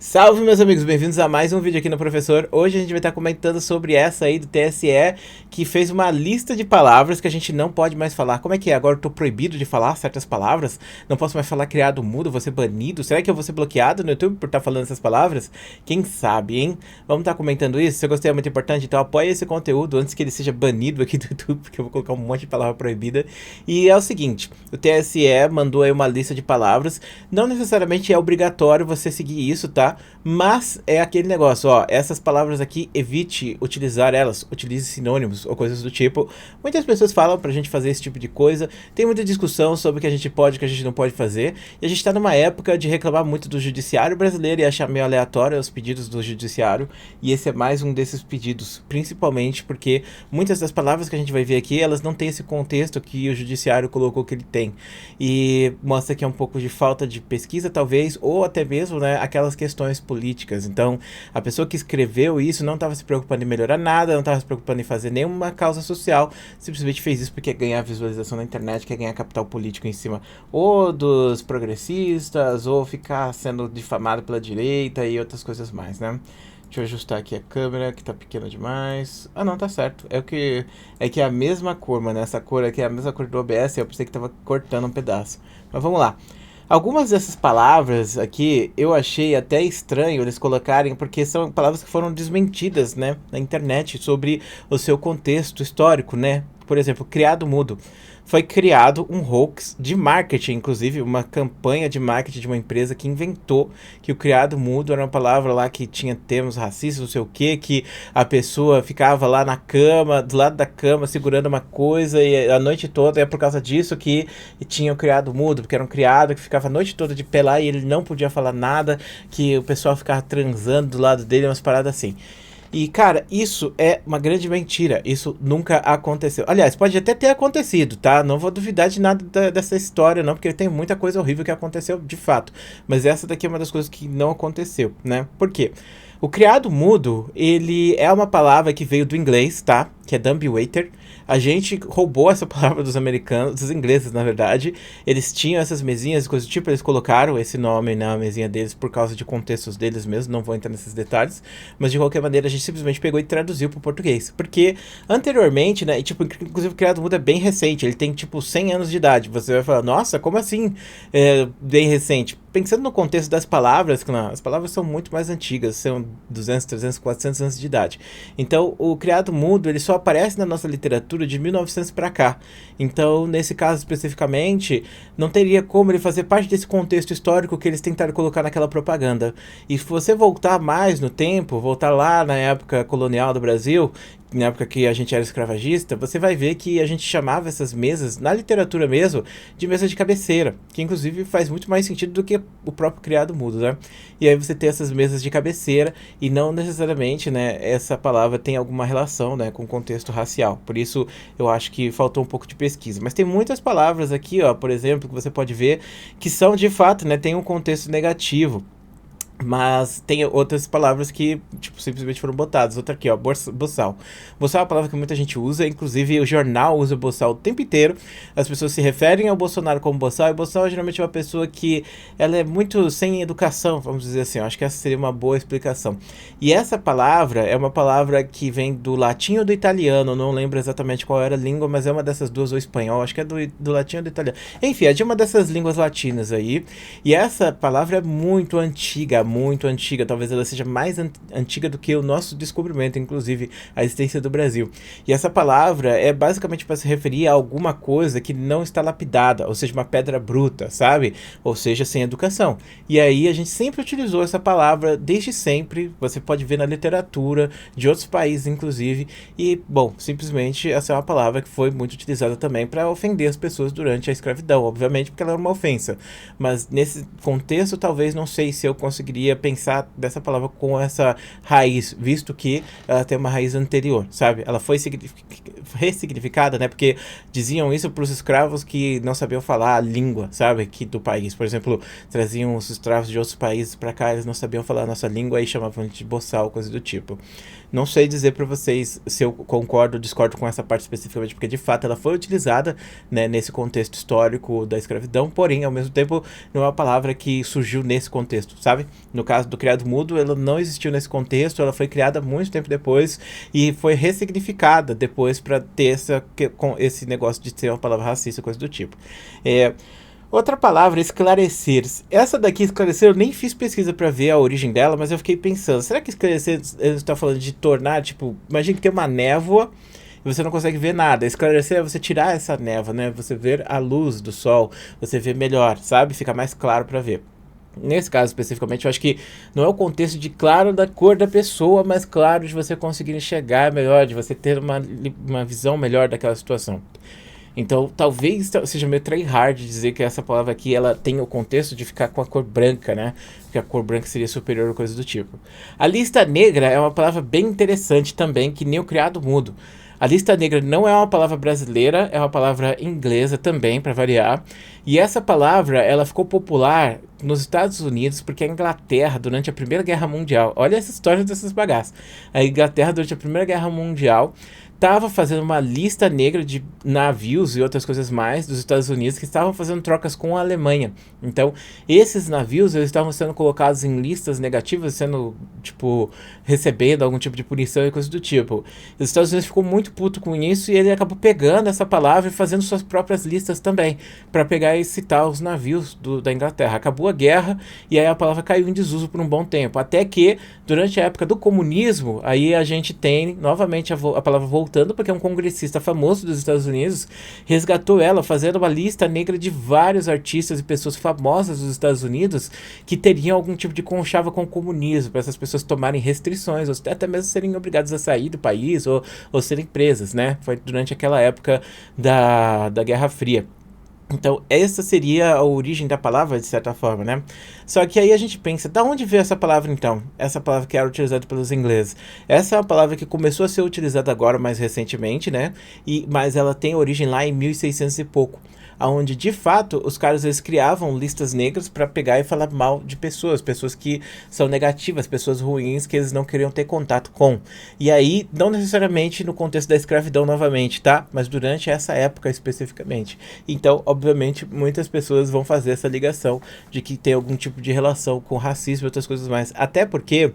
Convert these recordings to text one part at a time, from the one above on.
Salve, meus amigos, bem-vindos a mais um vídeo aqui no Professor. Hoje a gente vai estar comentando sobre essa aí do TSE, que fez uma lista de palavras que a gente não pode mais falar. Como é que é? Agora eu tô proibido de falar certas palavras? Não posso mais falar criado mudo, vou ser banido? Será que eu vou ser bloqueado no YouTube por estar falando essas palavras? Quem sabe, hein? Vamos estar comentando isso? Se eu gostei, é muito importante, então apoie esse conteúdo antes que ele seja banido aqui do YouTube, porque eu vou colocar um monte de palavra proibida. E é o seguinte, o TSE mandou aí uma lista de palavras. Não necessariamente é obrigatório você seguir isso, tá? Mas é aquele negócio, ó, essas palavras aqui, evite utilizar elas, utilize sinônimos ou coisas do tipo. Muitas pessoas falam pra gente fazer esse tipo de coisa, tem muita discussão sobre o que a gente pode e o que a gente não pode fazer, e a gente tá numa época de reclamar muito do judiciário brasileiro e achar meio aleatório os pedidos do judiciário, e esse é mais um desses pedidos, principalmente porque muitas das palavras que a gente vai ver aqui, elas não têm esse contexto que o judiciário colocou que ele tem, e mostra que é um pouco de falta de pesquisa talvez, ou até mesmo, né, aquelas questões políticas. Então, a pessoa que escreveu isso não estava se preocupando em melhorar nada, não estava se preocupando em fazer nenhuma causa social, simplesmente fez isso porque quer ganhar visualização na internet, quer ganhar capital político em cima ou dos progressistas, ou ficar sendo difamado pela direita e outras coisas mais, né? Deixa eu ajustar aqui a câmera, que tá pequena demais. Ah, não, tá certo. É que é a mesma cor, mano. Essa cor aqui é a mesma cor do OBS, eu pensei que tava cortando um pedaço. Mas vamos lá. Algumas dessas palavras aqui eu achei até estranho eles colocarem, porque são palavras que foram desmentidas, né, na internet sobre o seu contexto histórico, né? Por exemplo, criado mudo. Foi criado um hoax de marketing, inclusive uma campanha de marketing de uma empresa que inventou que o criado mudo era uma palavra lá que tinha termos racistas, não sei o que a pessoa ficava lá na cama, do lado da cama, segurando uma coisa e a noite toda, é por causa disso que tinha o criado mudo, porque era um criado que ficava a noite toda de pé lá e ele não podia falar nada, que o pessoal ficava transando do lado dele, umas paradas assim. E, cara, isso é uma grande mentira. Isso nunca aconteceu. Aliás, pode até ter acontecido, tá? Não vou duvidar de nada dessa história, não, porque tem muita coisa horrível que aconteceu de fato. Mas essa daqui é uma das coisas que não aconteceu, né? Por quê? O criado mudo, ele é uma palavra que veio do inglês, tá? Que é dumbwaiter. A gente roubou essa palavra dos americanos, dos ingleses, na verdade. Eles tinham essas mesinhas e coisas do tipo, eles colocaram esse nome na mesinha deles por causa de contextos deles mesmo, não vou entrar nesses detalhes. Mas de qualquer maneira, a gente simplesmente pegou e traduziu para o português. Porque anteriormente, né, e tipo, inclusive o criado mudo é bem recente, ele tem tipo 100 anos de idade. Você vai falar, nossa, como assim bem recente? Pensando no contexto das palavras, as palavras são muito mais antigas, são 200, 300, 400 anos de idade. Então, o criado mudo, ele só aparece na nossa literatura de 1900 para cá. Então, nesse caso especificamente, não teria como ele fazer parte desse contexto histórico que eles tentaram colocar naquela propaganda. E se você voltar mais no tempo, voltar lá na época colonial do Brasil, na época que a gente era escravagista, você vai ver que a gente chamava essas mesas, na literatura mesmo, de mesa de cabeceira, que inclusive faz muito mais sentido do que o próprio criado mudo, né? E aí você tem essas mesas de cabeceira e não necessariamente, né, essa palavra tem alguma relação, né, com o contexto racial. Por isso eu acho que faltou um pouco de pesquisa. Mas tem muitas palavras aqui, ó, por exemplo, que você pode ver que são de fato, né, tem um contexto negativo. Mas tem outras palavras que, tipo, simplesmente foram botadas. Outra aqui, ó, boçal. Boçal é uma palavra que muita gente usa, inclusive o jornal usa boçal o tempo inteiro. As pessoas se referem ao Bolsonaro como boçal, e boçal é geralmente uma pessoa que ela é muito sem educação, vamos dizer assim. Eu acho que essa seria uma boa explicação. E essa palavra é uma palavra que vem do latim ou do italiano, não lembro exatamente qual era a língua, mas é uma dessas duas, ou espanhol, acho que é do latim ou do italiano. Enfim, é de uma dessas línguas latinas aí. E essa palavra é muito antiga, talvez ela seja mais antiga do que o nosso descobrimento, inclusive a existência do Brasil. E essa palavra é basicamente para se referir a alguma coisa que não está lapidada, ou seja, uma pedra bruta, sabe? Ou seja, sem educação. E aí a gente sempre utilizou essa palavra desde sempre, você pode ver na literatura de outros países, inclusive, e, bom, simplesmente essa é uma palavra que foi muito utilizada também para ofender as pessoas durante a escravidão, obviamente porque ela era uma ofensa. Mas nesse contexto, talvez, não sei se eu conseguiria pensar dessa palavra com essa raiz, visto que ela tem uma raiz anterior, sabe? Ela foi ressignificada, né? Porque diziam isso para os escravos que não sabiam falar a língua, sabe? Aqui do país. Por exemplo, traziam os escravos de outros países para cá, eles não sabiam falar a nossa língua e chamavam de boçal, coisa do tipo. Não sei dizer para vocês se eu concordo ou discordo com essa parte especificamente, porque de fato ela foi utilizada, né, nesse contexto histórico da escravidão, porém, ao mesmo tempo, não é uma palavra que surgiu nesse contexto, sabe? No caso do criado mudo, ela não existiu nesse contexto, ela foi criada muito tempo depois e foi ressignificada depois para ter com esse negócio de ser uma palavra racista, coisa do tipo. É, outra palavra, esclarecer. Essa daqui, esclarecer, eu nem fiz pesquisa para ver a origem dela, mas eu fiquei pensando, será que esclarecer ele está falando de tornar, tipo, imagina que tem uma névoa e você não consegue ver nada. Esclarecer é você tirar essa névoa, né? Você ver a luz do sol, você vê melhor, sabe? Fica mais claro para ver. Nesse caso especificamente, eu acho que não é o contexto de claro da cor da pessoa, mas claro de você conseguir enxergar melhor, de você ter uma visão melhor daquela situação. Então, talvez seja meio tryhard dizer que essa palavra aqui ela tem o contexto de ficar com a cor branca, né? Porque a cor branca seria superior ou coisa do tipo. A lista negra é uma palavra bem interessante também, que nem o criado mudo. A lista negra não é uma palavra brasileira, é uma palavra inglesa também, para variar. E essa palavra, ela ficou popular nos Estados Unidos porque a Inglaterra, durante a Primeira Guerra Mundial, olha essa história dessas bagaças. A Inglaterra, durante a Primeira Guerra Mundial, estava fazendo uma lista negra de navios e outras coisas mais dos Estados Unidos que estavam fazendo trocas com a Alemanha. Então, esses navios eles estavam sendo colocados em listas negativas, sendo, tipo, recebendo algum tipo de punição e coisas do tipo. Os Estados Unidos ficou muito puto com isso e ele acabou pegando essa palavra e fazendo suas próprias listas também, para pegar e citar os navios da Inglaterra. Acabou a guerra e aí a palavra caiu em desuso por um bom tempo. Até que, durante a época do comunismo, aí a gente tem novamente a palavra voltando, porque um congressista famoso dos Estados Unidos resgatou ela, fazendo uma lista negra de vários artistas e pessoas famosas dos Estados Unidos que teriam algum tipo de conchava com o comunismo, para essas pessoas tomarem restrições, ou até mesmo serem obrigadas a sair do país, ou serem presas, né? Foi durante aquela época da Guerra Fria. Então, essa seria a origem da palavra, de certa forma, né? Só que aí a gente pensa, da onde veio essa palavra, então? Essa palavra que era utilizada pelos ingleses. Essa é uma palavra que começou a ser utilizada agora, mais recentemente, né? Mas ela tem origem lá em 1600 e pouco. Onde, de fato, os caras eles criavam listas negras para pegar e falar mal de pessoas que são negativas, pessoas ruins que eles não queriam ter contato com. E aí, não necessariamente no contexto da escravidão novamente, tá? Mas durante essa época especificamente. Então, obviamente, muitas pessoas vão fazer essa ligação de que tem algum tipo de relação com racismo e outras coisas mais. Até porque,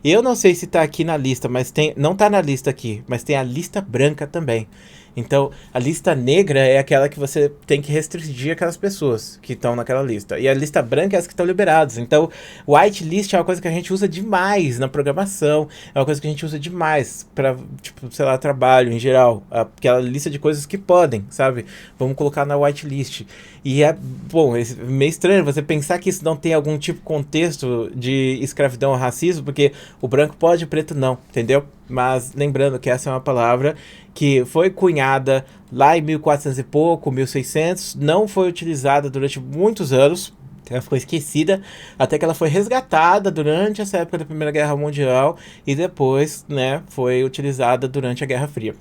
eu não sei se tá aqui na lista, mas não tá na lista aqui, mas tem a lista branca também. Então, a lista negra é aquela que você tem que restringir aquelas pessoas que estão naquela lista. E a lista branca é as que estão liberadas. Então, white list é uma coisa que a gente usa demais na programação. É uma coisa que a gente usa demais para, tipo, sei lá, trabalho em geral. Aquela lista de coisas que podem, sabe? Vamos colocar na white list. E é, bom, é meio estranho você pensar que isso não tem algum tipo de contexto de escravidão ou racismo, porque o branco pode, o preto não, entendeu? Mas lembrando que essa é uma palavra que foi cunhada lá em 1400 e pouco, 1600, não foi utilizada durante muitos anos, ela ficou esquecida, até que ela foi resgatada durante essa época da Primeira Guerra Mundial e depois, né, foi utilizada durante a Guerra Fria.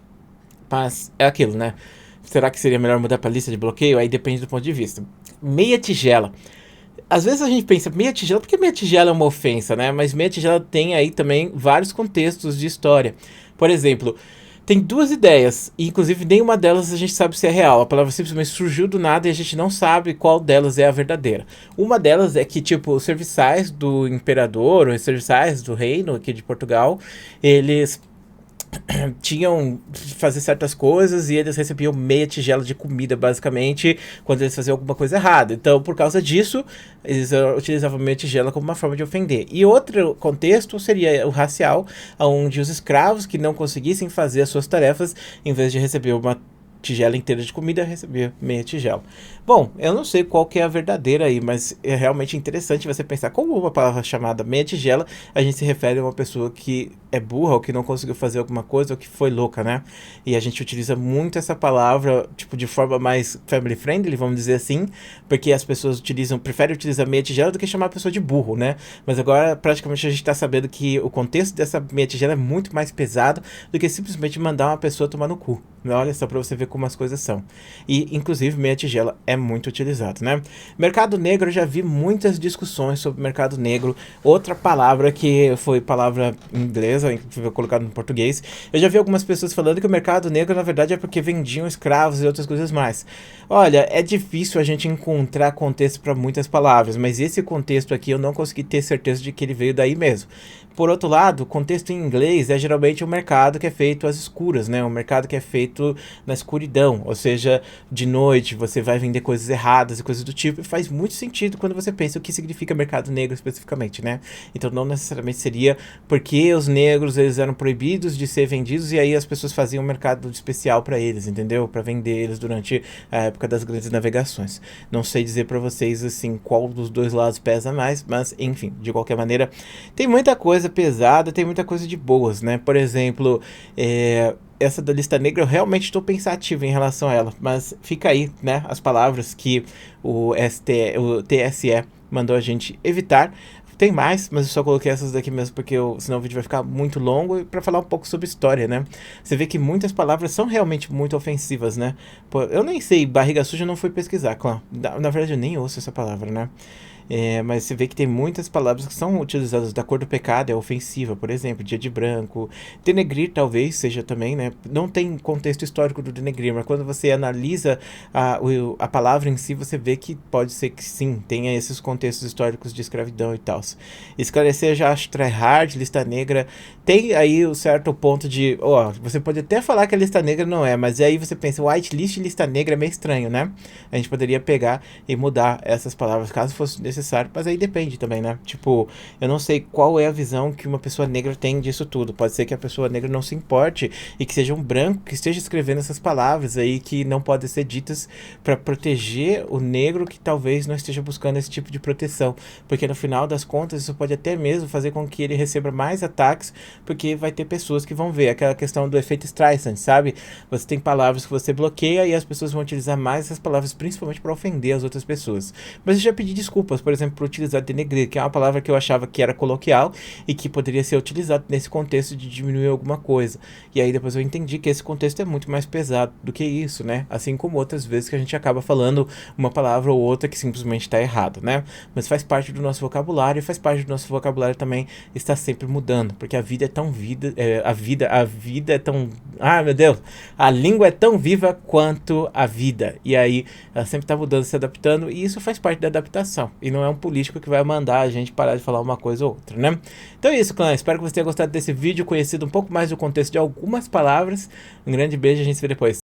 Mas é aquilo, né? Será que seria melhor mudar para lista de bloqueio? Aí depende do ponto de vista. Meia tigela. Às vezes a gente pensa, meia tigela, porque meia tigela é uma ofensa, né? Mas meia tigela tem aí também vários contextos de história. Por exemplo, tem duas ideias, e inclusive nenhuma delas a gente sabe se é real. A palavra simplesmente surgiu do nada e a gente não sabe qual delas é a verdadeira. Uma delas é que, tipo, os serviçais do imperador, ou os serviçais do reino aqui de Portugal, eles tinham que fazer certas coisas e eles recebiam meia tigela de comida, basicamente, quando eles faziam alguma coisa errada. Então, por causa disso, eles utilizavam meia tigela como uma forma de ofender. E outro contexto seria o racial, onde os escravos que não conseguissem fazer as suas tarefas, em vez de receber uma tigela inteira de comida, recebia meia tigela. Bom, eu não sei qual que é a verdadeira aí, mas é realmente interessante você pensar como uma palavra chamada meia tigela, a gente se refere a uma pessoa que é burra ou que não conseguiu fazer alguma coisa ou que foi louca, né? E a gente utiliza muito essa palavra, tipo, de forma mais family friendly, vamos dizer assim, porque as pessoas preferem utilizar meia tigela do que chamar a pessoa de burro, né? Mas agora, praticamente, a gente tá sabendo que o contexto dessa meia tigela é muito mais pesado do que simplesmente mandar uma pessoa tomar no cu. Olha só pra você ver como as coisas são. E, inclusive, meia tigela é muito utilizado, né? Mercado negro, eu já vi muitas discussões sobre mercado negro. Outra palavra que foi palavra inglesa, que foi colocada no português. Eu já vi algumas pessoas falando que o mercado negro, na verdade, é porque vendiam escravos e outras coisas mais. Olha, é difícil a gente encontrar contexto para muitas palavras, mas esse contexto aqui eu não consegui ter certeza de que ele veio daí mesmo. Por outro lado, o contexto em inglês é geralmente um mercado que é feito às escuras, né? Um mercado que é feito na escuridão, ou seja, de noite você vai vender coisas erradas e coisas do tipo, e faz muito sentido quando você pensa o que significa mercado negro especificamente, né? Então não necessariamente seria porque os negros eles eram proibidos de ser vendidos e aí as pessoas faziam um mercado especial para eles, entendeu? Para vender eles durante a época das grandes navegações. Não sei dizer para vocês assim qual dos dois lados pesa mais, mas enfim, de qualquer maneira, tem muita coisa pesada, tem muita coisa de boas, né? Por exemplo, essa da lista negra eu realmente estou pensativo em relação a ela, mas fica aí, né, as palavras que o TSE mandou a gente evitar. Tem mais, mas eu só coloquei essas daqui mesmo porque senão o vídeo vai ficar muito longo e para falar um pouco sobre história, né? Você vê que muitas palavras são realmente muito ofensivas, né? Pô, eu nem sei, barriga suja eu não fui pesquisar, claro. Na verdade eu nem ouço essa palavra, né? Mas você vê que tem muitas palavras que são utilizadas da cor do pecado, é ofensiva, por exemplo, dia de branco. Denegrir talvez seja também, né? Não tem contexto histórico do denegrir, mas quando você analisa a palavra em si, você vê que pode ser que sim, tenha esses contextos históricos de escravidão e tal. Esclarecer, já acho tryhard, lista negra, tem aí o certo ponto de, você pode até falar que a lista negra não é, mas aí você pensa, whitelist e lista negra é meio estranho, né? A gente poderia pegar e mudar essas palavras caso fosse necessário, mas aí depende também, né? Tipo, eu não sei qual é a visão que uma pessoa negra tem disso tudo. Pode ser que a pessoa negra não se importe e que seja um branco que esteja escrevendo essas palavras aí que não podem ser ditas para proteger o negro que talvez não esteja buscando esse tipo de proteção, porque no final das contas isso pode até mesmo fazer com que ele receba mais ataques, porque vai ter pessoas que vão ver aquela questão do efeito Streisand, sabe? Você tem palavras que você bloqueia e as pessoas vão utilizar mais essas palavras principalmente para ofender as outras pessoas. Mas eu já pedi desculpas, por exemplo, por utilizar denegrir, que é uma palavra que eu achava que era coloquial e que poderia ser utilizado nesse contexto de diminuir alguma coisa. E aí depois eu entendi que esse contexto é muito mais pesado do que isso, né? Assim como outras vezes que a gente acaba falando uma palavra ou outra que simplesmente está errado, né? Mas faz parte do nosso vocabulário e faz parte do nosso vocabulário também estar sempre mudando, porque a vida é tão a vida é tão, meu Deus, a língua é tão viva quanto a vida, e aí ela sempre está mudando, se adaptando, e isso faz parte da adaptação, e não é um político que vai mandar a gente parar de falar uma coisa ou outra, né? Então é isso, clã, espero que você tenha gostado desse vídeo, conhecido um pouco mais do contexto de algumas palavras. Um grande beijo, a gente se vê depois.